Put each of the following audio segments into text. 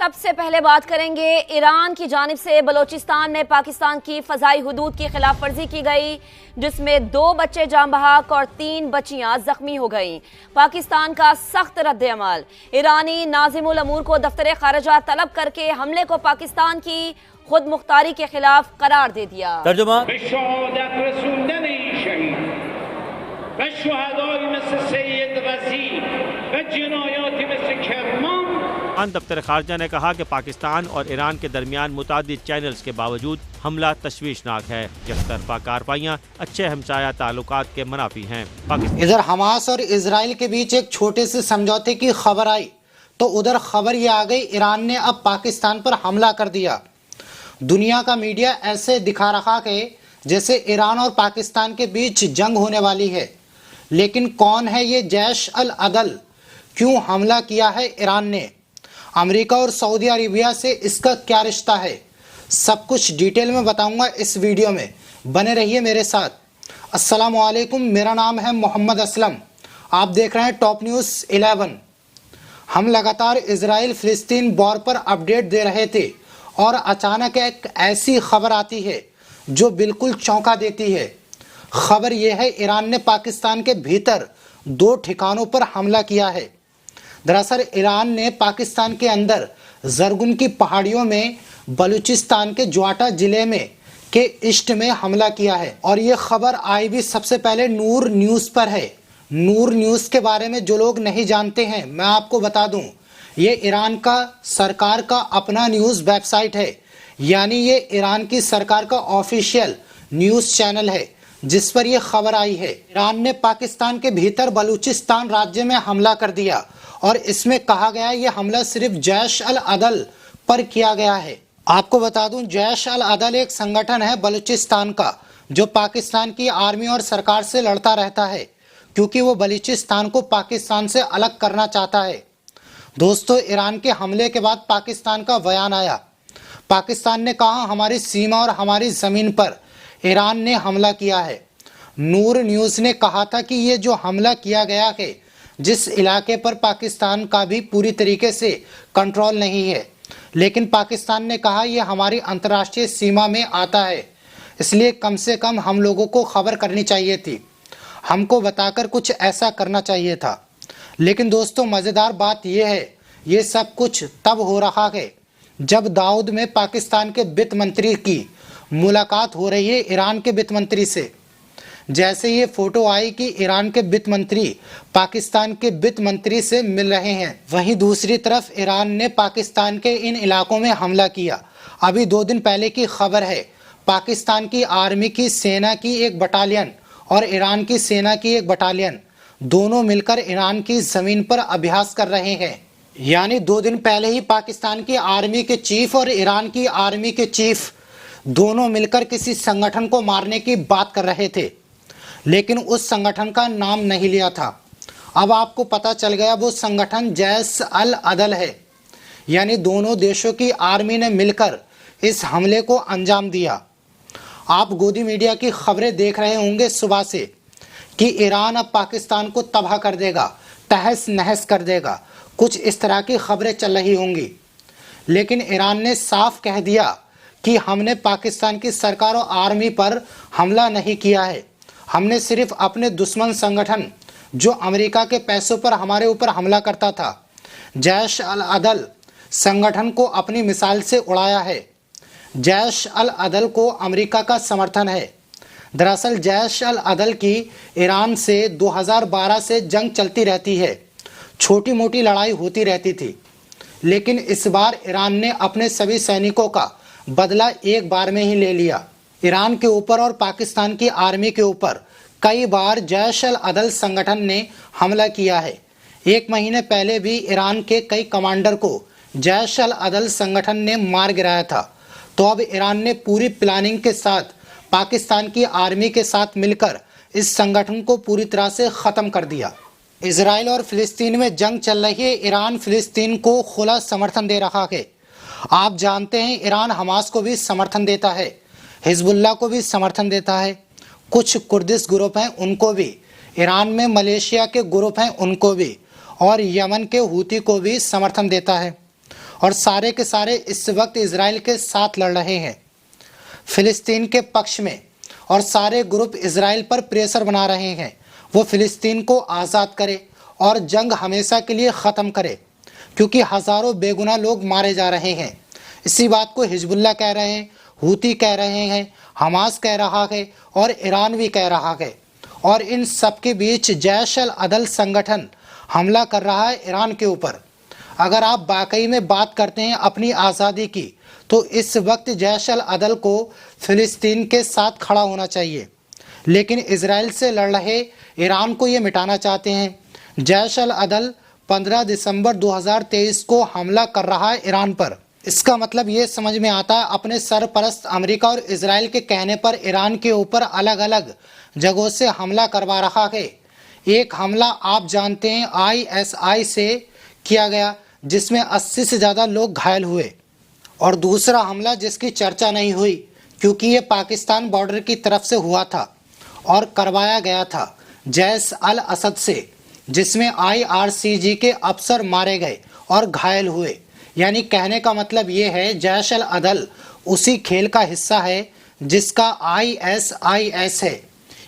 सबसे पहले बात करेंगे ईरान की जानिब से बलोचिस्तान में पाकिस्तान की फजाई हुदूद की खिलाफ वर्जी की गई, जिसमें 2 बच्चे जान बहक और 3 बच्चियां जख्मी हो गईं। पाकिस्तान का सख्त रद्द-ए-अमल। ईरानी नाज़िमुल अमूर को दफ्तर खारजा तलब करके हमले को पाकिस्तान की खुद मुख्तारी के खिलाफ करार दे दिया। तर्जुमा दफ्तर खारजा ने कहा कि पाकिस्तान और ईरान के दरमियान मुतादिद चैनल्स के बावजूद हमला तशवीशनाक है। यकतरफा कार्रवाइयाँ अच्छे हमसाया ताल्लुकात के मुनाफी हैं। इधर हमास और इजराइल के बीच एक छोटे से समझौते की खबर आई तो उधर खबर ये आ गई, ईरान ने अब पाकिस्तान पर हमला कर दिया। दुनिया का मीडिया ऐसे दिखा रहा है जैसे ईरान और पाकिस्तान के बीच जंग होने वाली है, लेकिन कौन है ये जैश अल अदल? क्यों हमला किया है ईरान ने? अमेरिका और सऊदी अरेबिया से इसका क्या रिश्ता है? सब कुछ डिटेल में बताऊंगा इस वीडियो में, बने रहिए मेरे साथ। अस्सलाम वालेकुम, मेरा नाम है मोहम्मद असलम, आप देख रहे हैं टॉप न्यूज़ 11। हम लगातार इजराइल फिलिस्तीन वॉर पर अपडेट दे रहे थे और अचानक एक ऐसी खबर आती है जो बिल्कुल चौंका देती है। खबर यह है, ईरान ने पाकिस्तान के भीतर 2 ठिकानों पर हमला किया है। दरअसल ईरान ने पाकिस्तान के अंदर जरगुन की पहाड़ियों में बलूचिस्तान के ज्वाटा जिले में के ईस्ट में हमला किया है और ये खबर आई भी सबसे पहले नूर न्यूज़ पर है। नूर न्यूज़ के बारे में जो लोग नहीं जानते हैं, मैं आपको बता दूं, ये ईरान का सरकार का अपना न्यूज़ वेबसाइट है, यानी ये ईरान की सरकार का ऑफिशियल न्यूज़ चैनल है जिस पर यह खबर आई है। ईरान ने पाकिस्तान के भीतर बलूचिस्तान राज्य में हमला कर दिया और इसमें कहा गया यह हमला सिर्फ जैश अल अदल पर किया गया है। आपको बता दूं, जैश अल अदल एक संगठन है बलूचिस्तान का जो पाकिस्तान की आर्मी और सरकार से लड़ता रहता है क्योंकि वो बलूचिस्तान को पाकिस्तान से अलग करना चाहता है। दोस्तों, ईरान के हमले के बाद पाकिस्तान का बयान आया। पाकिस्तान ने कहा हमारी सीमा और हमारी ज़मीन पर ईरान ने हमला किया है। नूर न्यूज़ ने कहा था कि ये जो हमला किया गया है, जिस इलाके पर पाकिस्तान का भी पूरी तरीके से कंट्रोल नहीं है, लेकिन पाकिस्तान ने कहा यह हमारी अंतर्राष्ट्रीय सीमा में आता है, इसलिए कम से कम हम लोगों को खबर करनी चाहिए थी, हमको बताकर कुछ ऐसा करना चाहिए था। लेकिन दोस्तों, मज़ेदार बात यह है, ये सब कुछ तब हो रहा है जब दाऊद में पाकिस्तान के वित्त मंत्री की मुलाकात हो रही है ईरान के वित्त मंत्री से। जैसे ये फोटो आई कि ईरान के वित्त मंत्री पाकिस्तान के वित्त मंत्री से मिल रहे हैं, वहीं दूसरी तरफ ईरान ने पाकिस्तान के इन इलाकों में हमला किया। अभी 2 दिन पहले की खबर है, पाकिस्तान की आर्मी की सेना की एक बटालियन और ईरान की सेना की एक बटालियन दोनों मिलकर ईरान की ज़मीन पर अभ्यास कर रहे हैं। यानी 2 दिन पहले ही पाकिस्तान की आर्मी के चीफ और ईरान की आर्मी के चीफ दोनों मिलकर किसी संगठन को मारने की बात कर रहे थे, लेकिन उस संगठन का नाम नहीं लिया था। अब आपको पता चल गया वो संगठन जैश अल अदल है। यानी दोनों देशों की आर्मी ने मिलकर इस हमले को अंजाम दिया। आप गोदी मीडिया की खबरें देख रहे होंगे सुबह से कि ईरान अब पाकिस्तान को तबाह कर देगा, तहस नहस कर देगा, कुछ इस तरह की खबरें चल रही होंगी। लेकिन ईरान ने साफ कह दिया कि हमने पाकिस्तान की सरकार और आर्मी पर हमला नहीं किया है, हमने सिर्फ अपने दुश्मन संगठन जो अमेरिका के पैसों पर हमारे ऊपर हमला करता था, जैश अल अदल संगठन को अपनी मिसाइल से उड़ाया है। जैश अल अदल को अमेरिका का समर्थन है। दरअसल जैश अल अदल की ईरान से 2012 से जंग चलती रहती है, छोटी मोटी लड़ाई होती रहती थी, लेकिन इस बार ईरान ने अपने सभी सैनिकों का बदला एक बार में ही ले लिया। ईरान के ऊपर और पाकिस्तान की आर्मी के ऊपर कई बार जैश अल अदल संगठन ने हमला किया है। 1 महीने पहले भी ईरान के कई कमांडर को जैश अल अदल संगठन ने मार गिराया था। तो अब ईरान ने पूरी प्लानिंग के साथ पाकिस्तान की आर्मी के साथ मिलकर इस संगठन को पूरी तरह से ख़त्म कर दिया। इजराइल और फिलिस्तीन में जंग चल रही है। ईरान फिलिस्तीन को खुला समर्थन दे रहा है। आप जानते हैं ईरान हमास को भी समर्थन देता है, हिजबुल्लाह को भी समर्थन देता है, कुछ कुर्दिश ग्रुप हैं उनको भी, ईरान में मलेशिया के ग्रुप हैं उनको भी, और यमन के हूती को भी समर्थन देता है। और सारे के सारे इस वक्त इजराइल के साथ लड़ रहे हैं, फिलिस्तीन के पक्ष में। और सारे ग्रुप इजराइल पर प्रेशर बना रहे हैं वो फिलिस्तीन को आज़ाद करे और जंग हमेशा के लिए ख़त्म करे, क्योंकि हज़ारों बेगुनाह लोग मारे जा रहे हैं। इसी बात को हिजबुल्लाह कह रहे हैं, हूती कह रहे हैं, हमास कह रहा है और ईरान भी कह रहा है। और इन सब के बीच जैश अल अदल संगठन हमला कर रहा है ईरान के ऊपर। अगर आप वाकई में बात करते हैं अपनी आज़ादी की, तो इस वक्त जैश अल अदल को फिलिस्तीन के साथ खड़ा होना चाहिए, लेकिन इजराइल से लड़ रहे ईरान को ये मिटाना चाहते हैं। जैश अल अदल 15 दिसंबर 2023 को हमला कर रहा है ईरान पर। इसका मतलब ये समझ में आता है, अपने सरपरस्त अमेरिका और इजराइल के कहने पर ईरान के ऊपर अलग अलग जगहों से हमला करवा रहा है। एक हमला आप जानते हैं ISI से किया गया, जिसमें 80 से ज़्यादा लोग घायल हुए। और दूसरा हमला जिसकी चर्चा नहीं हुई, क्योंकि ये पाकिस्तान बॉर्डर की तरफ से हुआ था और करवाया गया था जैश अल असद से, जिसमें IRCG के अफसर मारे गए और घायल हुए। यानी कहने का मतलब ये है, जैश अल अदल उसी खेल का हिस्सा है जिसका ISIS है।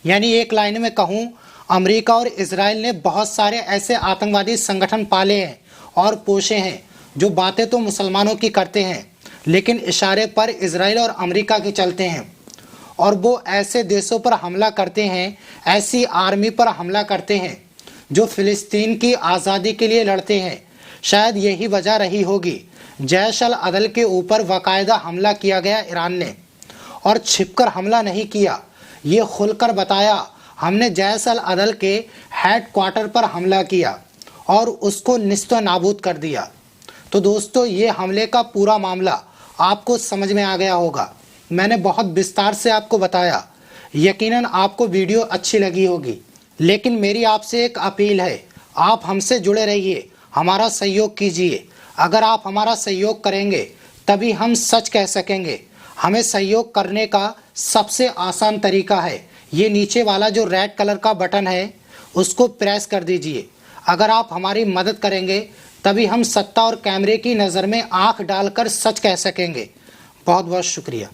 यानी एक लाइन में कहूँ, अमेरिका और इजराइल ने बहुत सारे ऐसे आतंकवादी संगठन पाले हैं और पोषे हैं, जो बातें तो मुसलमानों की करते हैं लेकिन इशारे पर इजराइल और अमेरिका के चलते हैं। और वो ऐसे देशों पर हमला करते हैं, ऐसी आर्मी पर हमला करते हैं जो फिलिस्तीन की आज़ादी के लिए लड़ते हैं। शायद यही वजह रही होगी जैश अल अदल के ऊपर बाकायदा हमला किया गया ईरान ने, और छिपकर हमला नहीं किया, ये खुलकर बताया। हमने जैश अल अदल के हेडक्वार्टर पर हमला किया और उसको निस्तो नाबूद कर दिया। तो दोस्तों, ये हमले का पूरा मामला आपको समझ में आ गया होगा। मैंने बहुत विस्तार से आपको बताया, यकीनन आपको वीडियो अच्छी लगी होगी। लेकिन मेरी आपसे एक अपील है, आप हमसे जुड़े रहिए, हमारा सहयोग कीजिए। अगर आप हमारा सहयोग करेंगे तभी हम सच कह सकेंगे। हमें सहयोग करने का सबसे आसान तरीका है, ये नीचे वाला जो रेड कलर का बटन है उसको प्रेस कर दीजिए। अगर आप हमारी मदद करेंगे तभी हम सत्ता और कैमरे की नज़र में आंख डालकर सच कह सकेंगे। बहुत बहुत शुक्रिया।